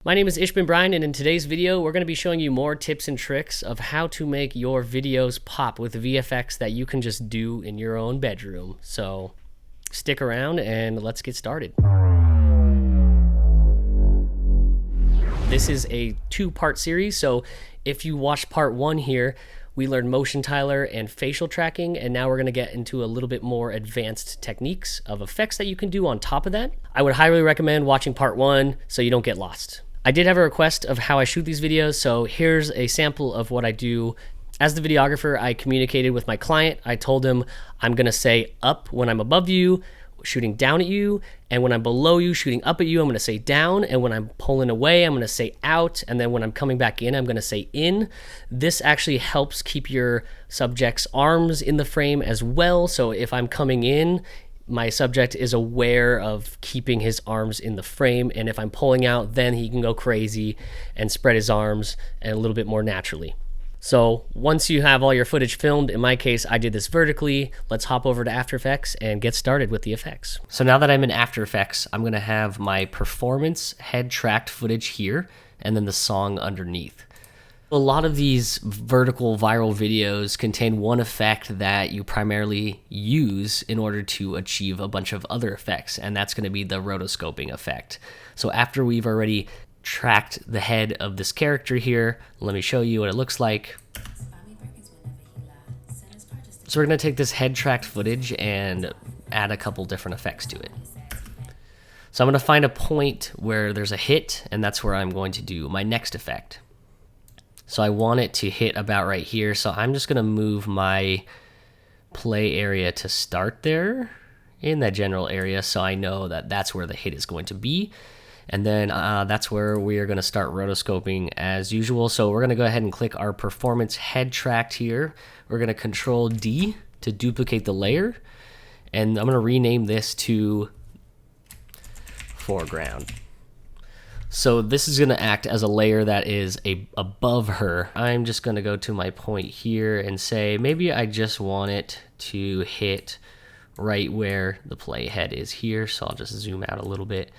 My name is Ishbin Bryan, and in today's video, we're going to be showing you more tips and tricks of how to make your videos pop with VFX that you can just do in your own bedroom. So stick around and let's get started. This is a two-part series, so if you watched part one here, we learned motion tiler and facial tracking, and now we're going to get into a little bit more advanced techniques of effects that you can do on top of that. I would highly recommend watching part one so you don't get lost. I did have a request of how I shoot these videos, so here's a sample of what I do. As the videographer, I communicated with my client. I told him I'm going to say up when I'm above you, shooting down at you, and when I'm below you, shooting up at you, I'm going to say down, and when I'm pulling away, I'm going to say out, and then when I'm coming back in, I'm going to say in. This actually helps keep your subject's arms in the frame as well, so if I'm coming in, my subject is aware of keeping his arms in the frame, and if I'm pulling out, then he can go crazy and spread his arms and a little bit more naturally. So once you have all your footage filmed, in my case, I did this vertically. Let's hop over to After Effects and get started with the effects. So now that I'm in After Effects, I'm gonna have my performance head tracked footage here and then the song underneath. A lot of these vertical viral videos contain one effect that you primarily use in order to achieve a bunch of other effects, and that's gonna be the rotoscoping effect. So after we've already tracked the head of this character here, let me show you what it looks like. So we're going to take this head tracked footage and add a couple different effects to it. So I'm going to find a point where there's a hit, and that's where I'm going to do my next effect. So I want it to hit about right here, so I'm just going to move my play area to start there in that general area, so I know that that's where the hit is going to be. And then that's where we are going to start rotoscoping as usual. So we're going to go ahead and click our performance head tracked here. We're going to Control D to duplicate the layer. And I'm going to rename this to foreground. So this is going to act as a layer that is above her. I'm just going to go to my point here and say maybe I just want it to hit right where the play head is here. So I'll just zoom out a little bit.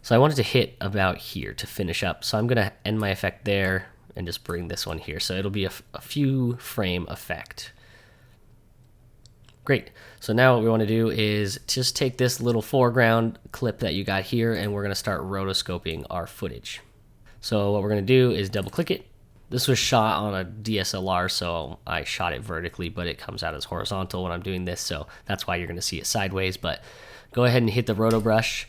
So I want it to hit about here to finish up. So I'm going to end my effect there and just bring this one here. So it'll be a few frame effect. Great. So now what we want to do is just take this little foreground clip that you got here, and we're going to start rotoscoping our footage. So what we're going to do is double click it. This was shot on a DSLR, so I shot it vertically, but it comes out as horizontal when I'm doing this. So that's why you're going to see it sideways. But go ahead and hit the roto brush.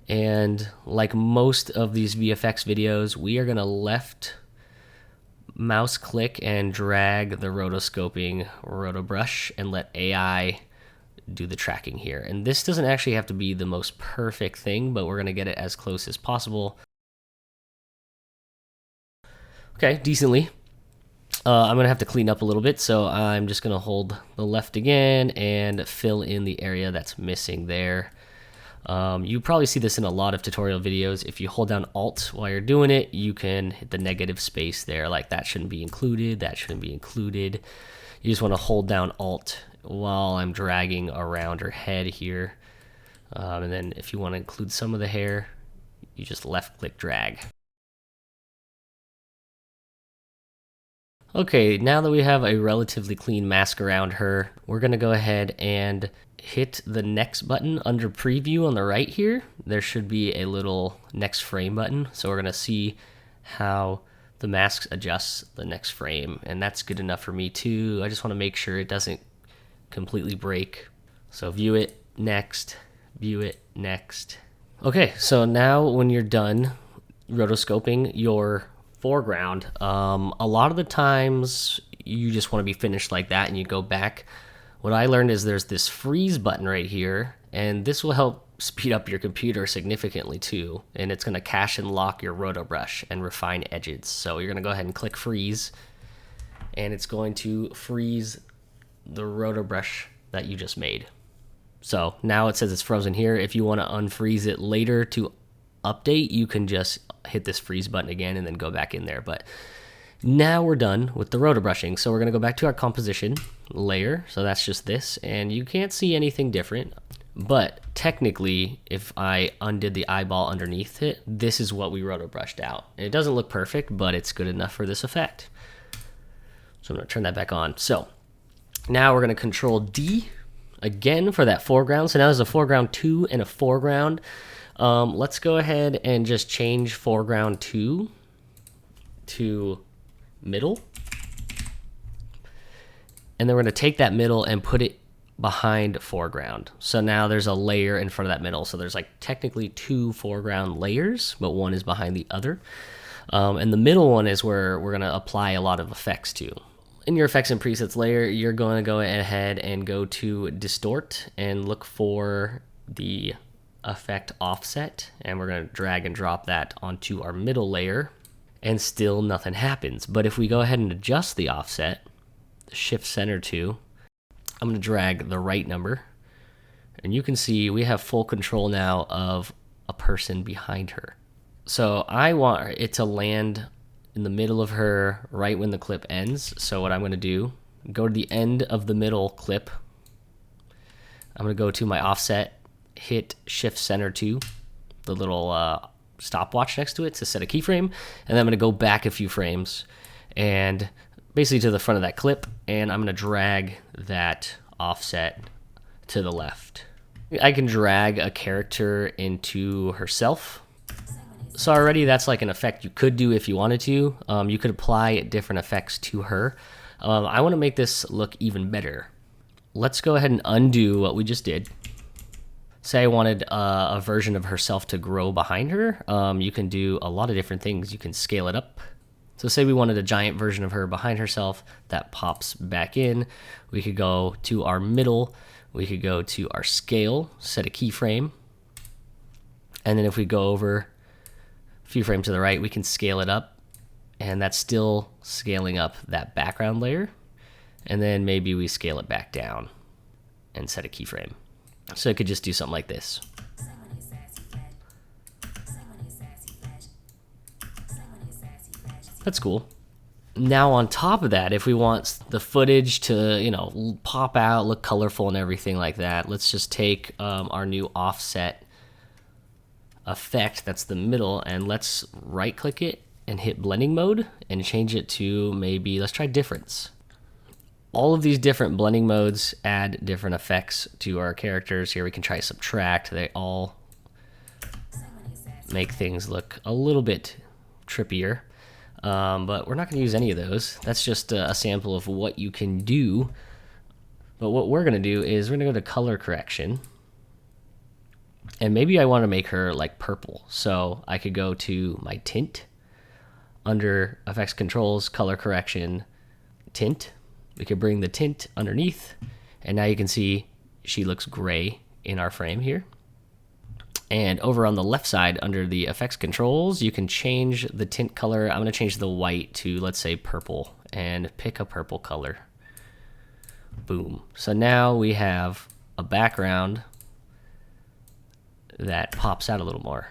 And like most of these VFX videos, we are going to left mouse click and drag the rotoscoping roto brush and let AI do the tracking here. And this doesn't actually have to be the most perfect thing, but we're going to get it as close as possible. Okay, decently. I'm going to have to clean up a little bit, so I'm just going to hold the left again and fill in the area that's missing there. You probably see this in a lot of tutorial videos. If you hold down Alt while you're doing it, you can hit the negative space there, like that shouldn't be included, that shouldn't be included. You just want to hold down Alt while I'm dragging around her head here. And then if you want to include some of the hair, you just left click drag. Okay, now that we have a relatively clean mask around her, we're going to go ahead and hit the next button under preview on the right here. There should be a little next frame button. So we're going to see how the mask adjusts the next frame. And that's good enough for me too. I just want to make sure it doesn't completely break. So view it, next, view it, next. Okay, so now when you're done rotoscoping your foreground, a lot of the times you just want to be finished like that and you go back. What I learned is there's this freeze button right here, and this will help speed up your computer significantly too, and it's going to cache and lock your roto brush and refine edges. So you're going to go ahead and click freeze, and it's going to freeze the roto brush that you just made. So now it says it's frozen here. If you want to unfreeze it later to update, you can just hit this freeze button again and then go back in there. But now we're done with the roto brushing. So we're going to go back to our composition layer. So that's just this, and you can't see anything different. But technically, if I undid the eyeball underneath it, this is what we roto brushed out. And it doesn't look perfect, but it's good enough for this effect. So I'm gonna turn that back on. So now we're gonna Control D again for that foreground. So now there's a foreground 2 and a foreground. Let's go ahead and just change foreground 2 to middle. And then we're gonna take that middle and put it behind foreground. So now there's a layer in front of that middle. So there's like technically 2 foreground layers, but one is behind the other. And the middle one is where we're gonna apply a lot of effects to. In your effects and presets layer, you're going to go ahead and go to distort and look for the effect offset. And we're going to drag and drop that onto our middle layer, and still nothing happens. But if we go ahead and adjust the offset, shift center to, I'm going to drag the right number, and you can see we have full control now of a person behind her. So I want it to land in the middle of her right when the clip ends. So what I'm going to do, go to the end of the middle clip. I'm going to go to my offset, hit shift center to the little stopwatch next to it to set a keyframe, and then I'm going to go back a few frames and basically to the front of that clip, and I'm going to drag that offset to the left. I can drag a character into herself. So already that's like an effect you could do if you wanted to. You could apply different effects to her. I want to make this look even better. Let's go ahead and undo what we just did. Say I wanted a version of herself to grow behind her. You can do a lot of different things. You can scale it up. So say we wanted a giant version of her behind herself that pops back in. We could go to our middle. We could go to our scale, set a keyframe. And then if we go over few frames to the right, we can scale it up, and that's still scaling up that background layer. And then maybe we scale it back down and set a keyframe. So it could just do something like this. That's cool. Now on top of that, if we want the footage to, you know, pop out, look colorful and everything like that, let's just take our new offset effect that's the middle, and let's right click it and hit blending mode and change it to maybe, let's try difference. All of these different blending modes add different effects to our characters. Here we can try subtract. They all make things look a little bit trippier, but we're not going to use any of those. That's just a sample of what you can do. But what we're going to do is we're going to go to color correction. And maybe I want to make her like purple. So I could go to my tint, under effects controls, color correction, tint. We could bring the tint underneath, and now you can see she looks gray in our frame here. And over on the left side under the effects controls, you can change the tint color. I'm going to change the white to, let's say, purple, and pick a purple color. Boom. So now we have a background that pops out a little more.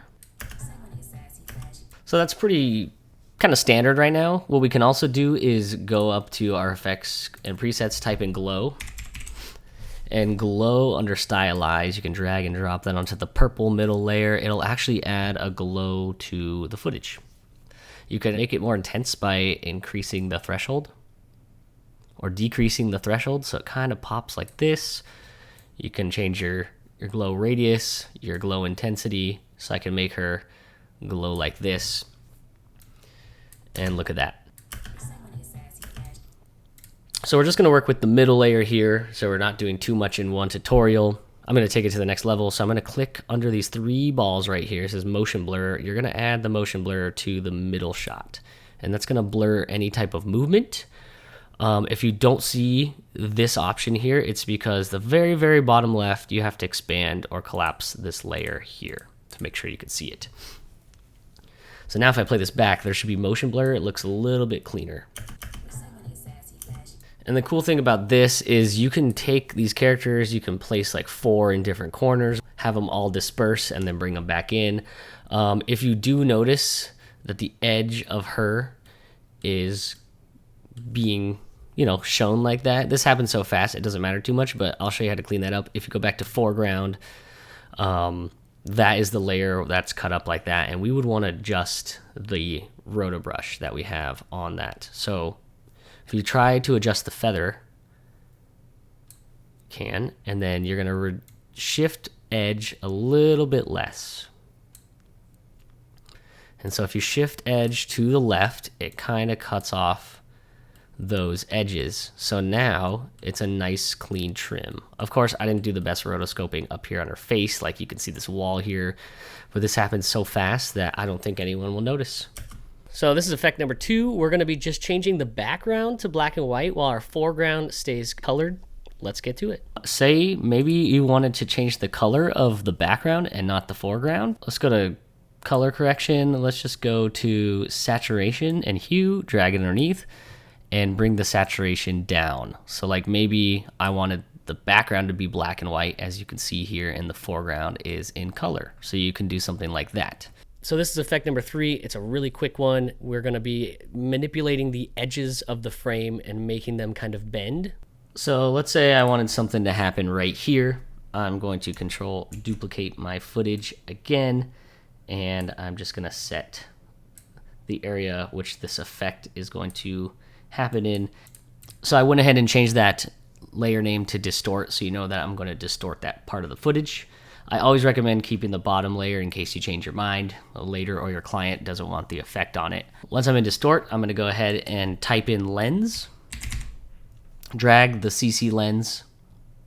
So that's pretty kind of standard right now. What we can also do is go up to our effects and presets, type in glow, and glow under stylize, you can drag and drop that onto the purple middle layer. It'll actually add a glow to the footage. You can make it more intense by increasing the threshold or decreasing the threshold, so it kind of pops like this. You can change your glow radius, your glow intensity, so I can make her glow like this. And look at that. So we're just going to work with the middle layer here, so we're not doing too much in one tutorial. I'm going to take it to the next level, so I'm going to click under these 3 balls right here. It says motion blur. You're going to add the motion blur to the middle shot, and that's going to blur any type of movement. If you don't see this option here, it's because the very, very bottom left, you have to expand or collapse this layer here to make sure you can see it. So now if I play this back, there should be motion blur. It looks a little bit cleaner. And the cool thing about this is you can take these characters, you can place like 4 in different corners, have them all disperse, and then bring them back in. If you do notice that the edge of her is being shown like that. This happens so fast, it doesn't matter too much, but I'll show you how to clean that up. If you go back to foreground, that is the layer that's cut up like that, and we would want to adjust the roto brush that we have on that. So if you try to adjust the feather, and then you're going to shift edge a little bit less. And so if you shift edge to the left, it kind of cuts off those edges. So now it's a nice clean trim. Of course, I didn't do the best rotoscoping up here on her face. Like you can see this wall here, but this happens so fast that I don't think anyone will notice. So this is effect number 2. We're going to be just changing the background to black and white while our foreground stays colored. Let's get to it. Say maybe you wanted to change the color of the background and not the foreground. Let's go to color correction. Let's just go to saturation and hue, drag it underneath, and bring the saturation down. So like maybe I wanted the background to be black and white, as you can see here, and the foreground is in color. So you can do something like that. So this is effect number 3. It's a really quick one. We're going to be manipulating the edges of the frame and making them kind of bend. So let's say I wanted something to happen right here. I'm going to control duplicate my footage again, and I'm just going to set the area which this effect is going to happen in. So I went ahead and changed that layer name to distort, so you know that I'm going to distort that part of the footage. I always recommend keeping the bottom layer in case you change your mind later or your client doesn't want the effect on it. Once I'm in distort, I'm going to go ahead and type in lens, drag the CC lens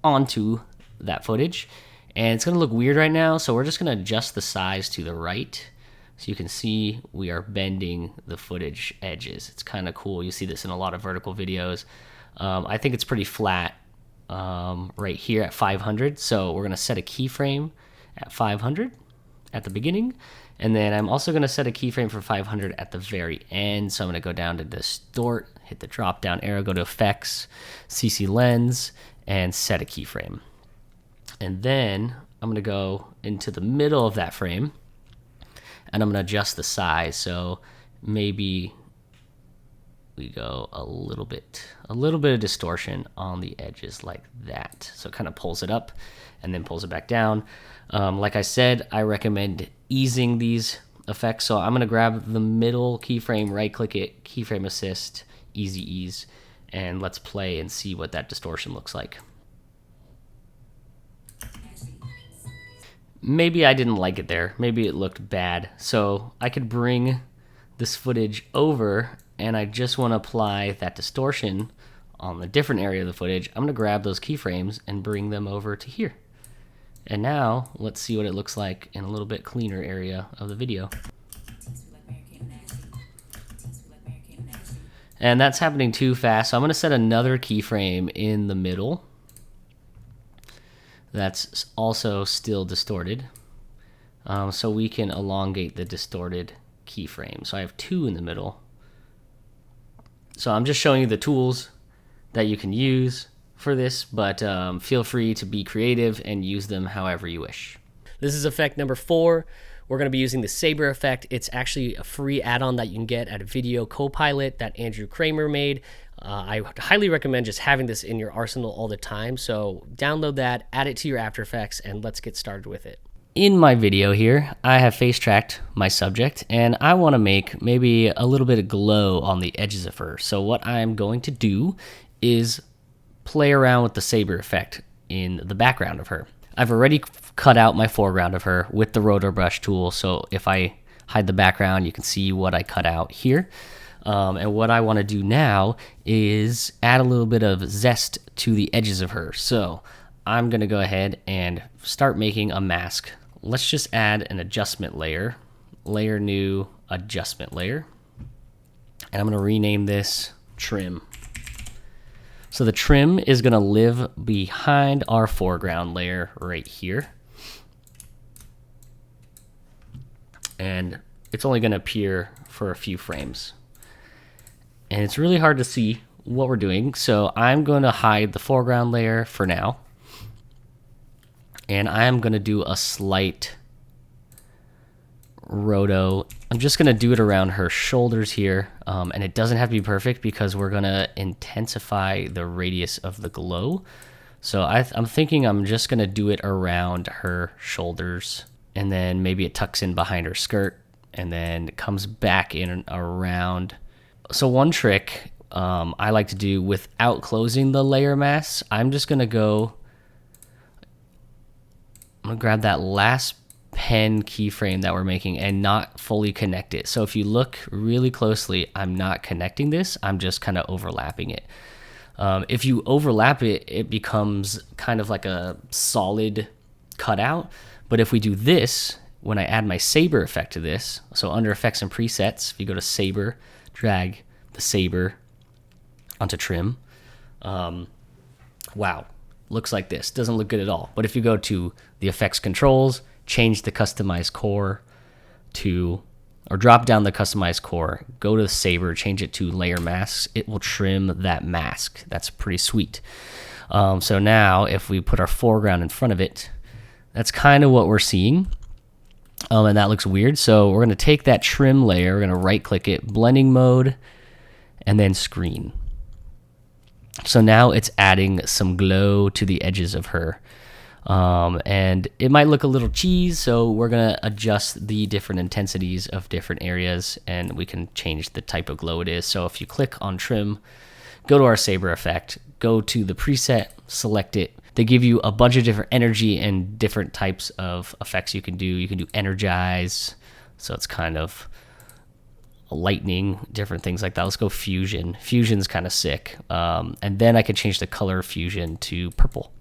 onto that footage, and it's going to look weird right now, so we're just going to adjust the size to the right. So you can see we are bending the footage edges. It's kind of cool. You see this in a lot of vertical videos. I think it's pretty flat right here at 500. So we're going to set a keyframe at 500 at the beginning. And then I'm also going to set a keyframe for 500 at the very end. So I'm going to go down to distort, hit the drop down arrow, go to effects, CC lens, and set a keyframe. And then I'm going to go into the middle of that frame, and I'm going to adjust the size. So maybe we go a little bit of distortion on the edges like that. So it kind of pulls it up and then pulls it back down. Like I said, I recommend easing these effects. So I'm going to grab the middle keyframe, right click it, keyframe assist, easy ease, and let's play and see what that distortion looks like. Maybe I didn't like it there. Maybe it looked bad. So I could bring this footage over, and I just want to apply that distortion on the different area of the footage. I'm going to grab those keyframes and bring them over to here. And now let's see what it looks like in a little bit cleaner area of the video. And that's happening too fast. So I'm going to set another keyframe in the middle. That's also still distorted, so we can elongate the distorted keyframe. So I have 2 in the middle. So I'm just showing you the tools that you can use for this, but feel free to be creative and use them however you wish. This is effect number 4. We're going to be using the Saber effect. It's actually a free add-on that you can get at Video Copilot that Andrew Kramer made. I highly recommend just having this in your arsenal all the time. So download that, add it to your After Effects, and let's get started with it. In my video here, I have face tracked my subject, and I want to make maybe a little bit of glow on the edges of her. So what I'm going to do is play around with the Saber effect in the background of her. I've already cut out my foreground of her with the roto brush tool. So if I hide the background, you can see what I cut out here. And what I want to do now is add a little bit of zest to the edges of her. So I'm going to go ahead and start making a mask. Let's just add an adjustment layer, layer new adjustment layer. And I'm going to rename this trim. So the trim is going to live behind our foreground layer right here. And it's only going to appear for a few frames. And it's really hard to see what we're doing, so I'm going to hide the foreground layer for now. And I'm going to do a slight roto. I'm just going to do it around her shoulders here, and it doesn't have to be perfect because we're going to intensify the radius of the glow. So I'm thinking I'm just going to do it around her shoulders, and then maybe it tucks in behind her skirt, and then it comes back in and around. So one trick I like to do without closing the layer mask, I'm going to grab that last pen keyframe that we're making and not fully connect it. So if you look really closely, I'm not connecting this, I'm just kind of overlapping it. If you overlap it, it becomes kind of like a solid cutout. But if we do this, when I add my saber effect to this, so under effects and presets, if you go to saber, drag the saber onto trim, wow, looks like this. Doesn't look good at all. But if you go to the effects controls, change the customized core to, or drop down the customized core, go to the saber, change it to layer masks, it will trim that mask. That's pretty sweet. So now if we put our foreground in front of it, that's kind of what we're seeing. And that looks weird. So we're going to take that trim layer, we're going to right click it, blending mode, and then screen. So now it's adding some glow to the edges of her. And it might look a little cheese, so we're going to adjust the different intensities of different areas, and we can change the type of glow it is. So if you click on trim, go to our saber effect, go to the preset, select it. They give you a bunch of different energy and different types of effects you can do. You can do energize, so it's kind of lightning, different things like that. Let's go fusion. Fusion's kind of sick. And then I could change the color of fusion to purple.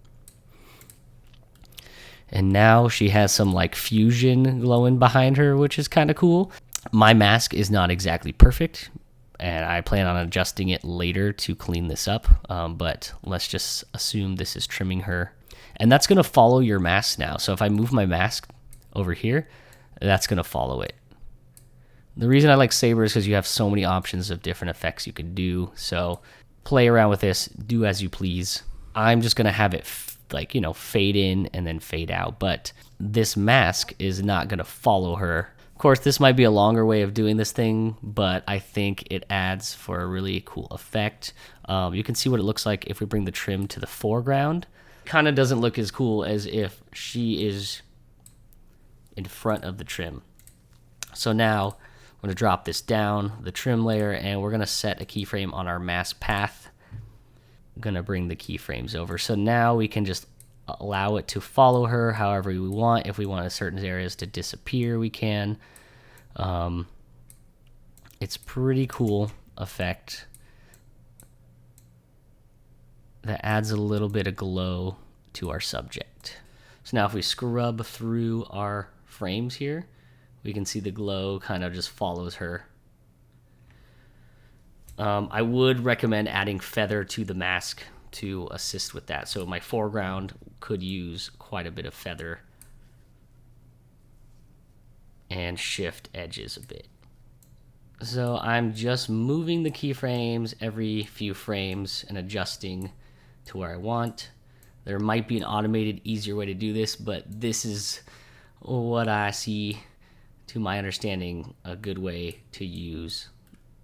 And now she has some like fusion glowing behind her, which is kind of cool. My mask is not exactly perfect, and I plan on adjusting it later to clean this up. But let's just assume this is trimming her. And that's going to follow your mask now. So if I move my mask over here, that's going to follow it. The reason I like saber is because you have so many options of different effects you can do. So play around with this, do as you please. I'm just going to have it like, you know, fade in and then fade out. But this mask is not going to follow her. Of course, this might be a longer way of doing this thing, but I think it adds for a really cool effect. You can see what it looks like if we bring the trim to the foreground. Kind of doesn't look as cool as if she is in front of the trim. So now I'm going to drop this down, the trim layer, and we're going to set a keyframe on our mask path. I'm going to bring the keyframes over. So now we can just allow it to follow her however we want. If we want certain areas to disappear, we can. It's pretty cool effect that adds a little bit of glow to our subject. So now if we scrub through our frames here, we can see the glow kind of just follows her. I would recommend adding feather to the mask to assist with that. So my foreground could use quite a bit of feather and shift edges a bit. So I'm just moving the keyframes every few frames and adjusting to where I want. There might be an automated, easier way to do this, but this is what I see, to my understanding, a good way to use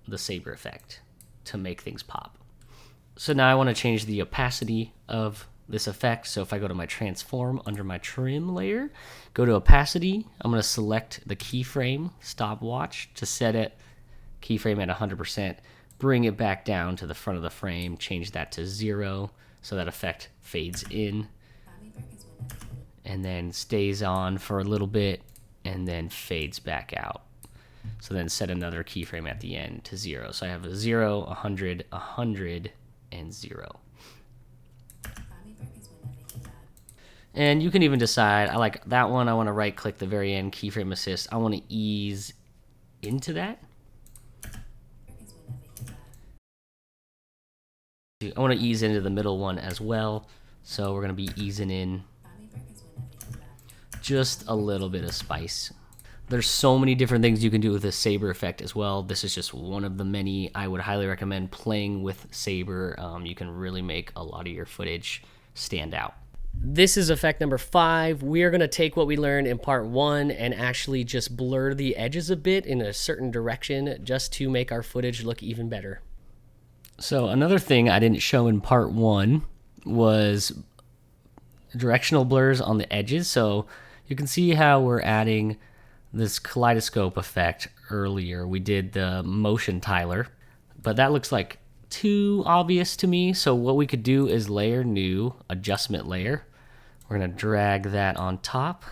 the saber effect to make things pop. So now I want to change the opacity of this effect. So if I go to my transform under my trim layer, go to opacity, I'm going to select the keyframe stopwatch to set it keyframe at 100%, bring it back down to the front of the frame, change that to 0 so that effect fades in and then stays on for a little bit and then fades back out. So then set another keyframe at the end to 0. So I have a 0, 100, 100, and 0. And you can even decide, I like that one, I want to right click the very end, keyframe assist. I want to ease into that. I want to ease into the middle one as well. So we're going to be easing in just a little bit of spice. There's so many different things you can do with this saber effect as well. This is just one of the many. I would highly recommend playing with saber. You can really make a lot of your footage stand out. This is effect number 5. We are going to take what we learned in part 1 and actually just blur the edges a bit in a certain direction just to make our footage look even better. So another thing I didn't show in part 1 was directional blurs on the edges. So you can see how we're adding this kaleidoscope effect earlier. We did the motion tiler, but that looks like too obvious to me. So what we could do is layer new, adjustment layer. We're going to drag that on top.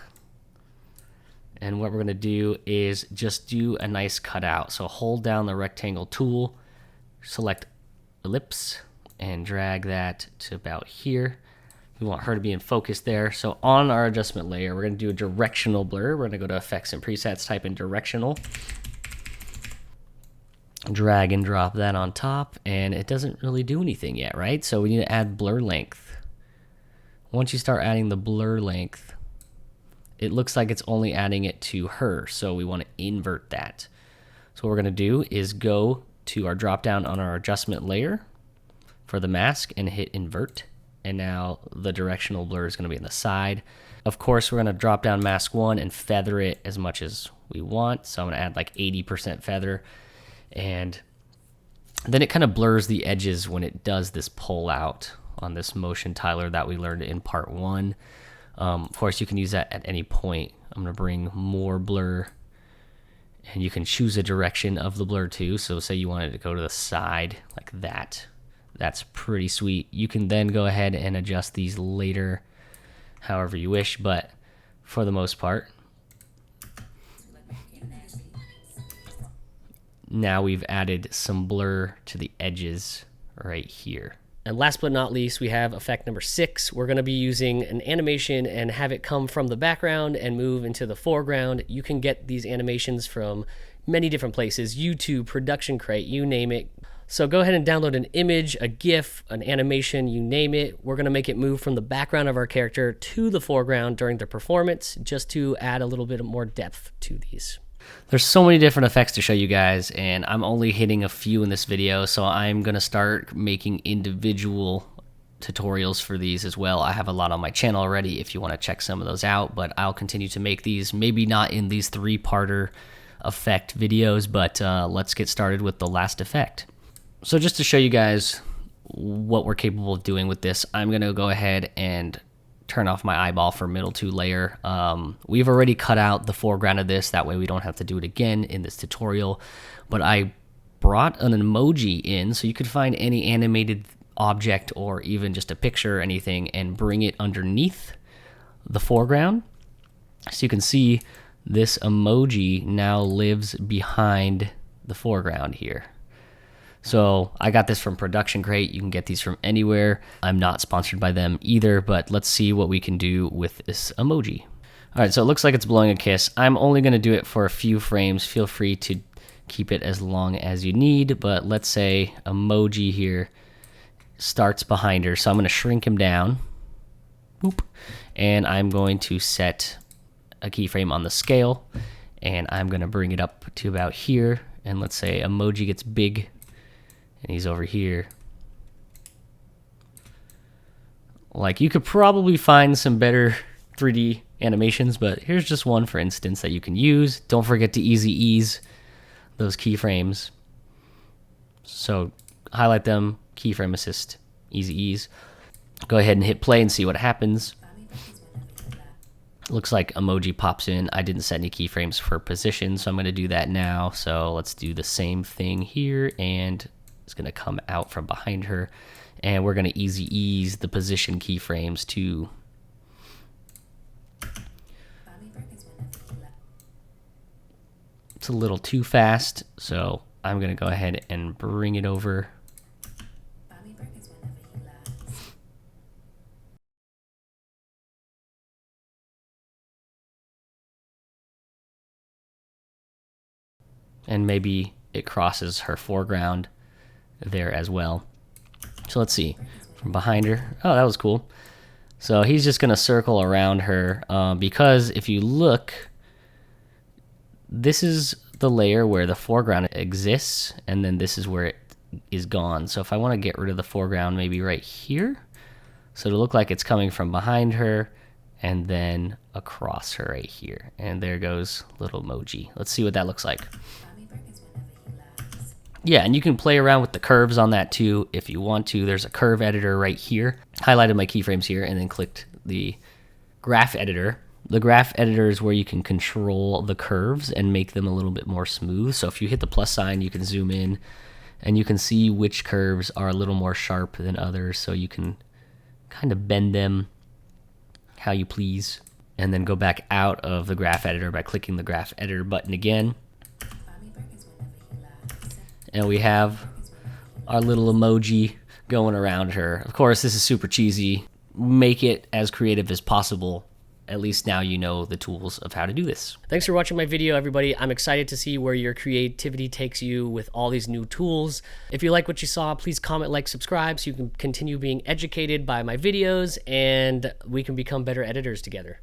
And what we're going to do is just do a nice cutout. So hold down the rectangle tool, select ellipse, and drag that to about here. We want her to be in focus there. So on our adjustment layer, we're going to do a directional blur. We're going to go to effects and presets, type in directional. Drag and drop that on top, and it doesn't really do anything yet, right? So we need to add blur length. Once you start adding the blur length, it looks like it's only adding it to her, so we want to invert that. So what we're going to do is go to our drop down on our adjustment layer for the mask and hit invert, and now the directional blur is going to be on the side. Of course, we're going to drop down mask 1 and feather it as much as we want. So I'm going to add like 80% feather, and then it kind of blurs the edges when it does this pull out on this motion tiler that we learned in part 1. Of course, you can use that at any point. I'm going to bring more blur, and you can choose a direction of the blur too. So say you wanted to go to the side like that. That's pretty sweet. You can then go ahead and adjust these later however you wish, but for the most part, now we've added some blur to the edges right here. And last but not least, we have effect number 6. We're going to be using an animation and have it come from the background and move into the foreground. You can get these animations from many different places, YouTube, Production Crate, you name it. So go ahead and download an image, a GIF, an animation, you name it. We're going to make it move from the background of our character to the foreground during the performance, just to add a little bit more depth to these. There's so many different effects to show you guys, and I'm only hitting a few in this video, so I'm going to start making individual tutorials for these as well. I have a lot on my channel already if you want to check some of those out, but I'll continue to make these, maybe not in these 3-parter effect videos, but let's get started with the last effect. So just to show you guys what we're capable of doing with this, I'm going to go ahead and turn off my eyeball for middle 2 layer. We've already cut out the foreground of this, that way we don't have to do it again in this tutorial, but I brought an emoji in so you could find any animated object or even just a picture or anything and bring it underneath the foreground. So you can see this emoji now lives behind the foreground here. So I got this from Production Crate. You can get these from anywhere. I'm not sponsored by them either, but let's see what we can do with this emoji. All right, so it looks like it's blowing a kiss. I'm only going to do it for a few frames. Feel free to keep it as long as you need, but let's say emoji here starts behind her. So I'm going to shrink him down. Boop. And I'm going to set a keyframe on the scale, and I'm going to bring it up to about here. And let's say emoji gets big, and he's over here. Like, you could probably find some better 3D animations, but here's just one, for instance, that you can use. Don't forget to easy ease those keyframes. So highlight them, keyframe assist, easy ease. Go ahead and hit play and see what happens. Looks like emoji pops in. I didn't set any keyframes for position, so I'm going to do that now. So let's do the same thing here, and it's going to come out from behind her, and we're going to easy ease the position keyframes too. It's a little too fast, so I'm going to go ahead and bring it over. And maybe it crosses her foreground there as well. So let's see, from behind her. Oh, that was cool. So he's just going to circle around her because if you look, this is the layer where the foreground exists, and then this is where it is gone. So if I want to get rid of the foreground, maybe right here. So it'll look like it's coming from behind her and then across her right here. And there goes little emoji. Let's see what that looks like. Yeah, and you can play around with the curves on that too if you want to. There's a curve editor right here. Highlighted my keyframes here and then clicked the graph editor. The graph editor is where you can control the curves and make them a little bit more smooth. So if you hit the plus sign, you can zoom in and you can see which curves are a little more sharp than others. So you can kind of bend them how you please, and then go back out of the graph editor by clicking the graph editor button again. And we have our little emoji going around her. Of course, this is super cheesy. Make it as creative as possible. At least now you know the tools of how to do this. Thanks for watching my video, everybody. I'm excited to see where your creativity takes you with all these new tools. If you like what you saw, please comment, like, subscribe so you can continue being educated by my videos and we can become better editors together.